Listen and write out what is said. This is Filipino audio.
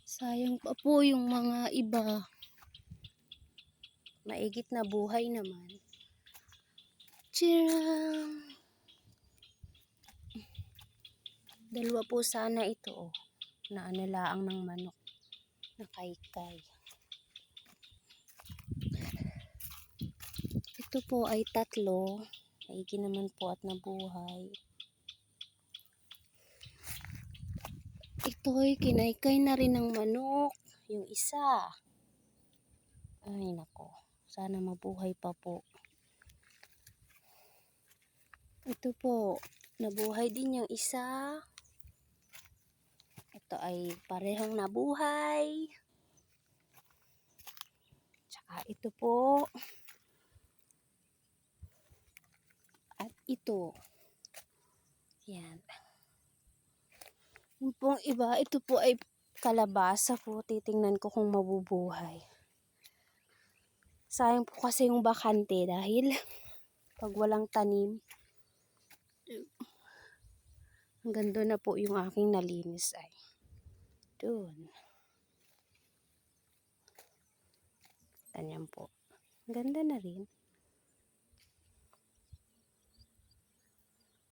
Sayang pa po yung mga iba. Maigit na buhay naman. Tiyang! Dalawa po sana ito, oh, na analaang ng manok na kaykay. Ito po ay 3. Maigi naman po at nabuhay. Ito ay kinaykay na rin ng manok. Yung isa. Ay nako. Sana mabuhay pa po. Ito po. Nabuhay din yung isa. Ito ay parehong nabuhay. Tsaka ito po. At ito. Yan. Yung pong iba, ito po ay kalabasa po. Titingnan ko kung mabubuhay. Sayang po kasi yung bakante dahil pag walang tanim, hanggang doon na po yung aking nalinis ay. Doon. Ganyan po. Ganda na rin.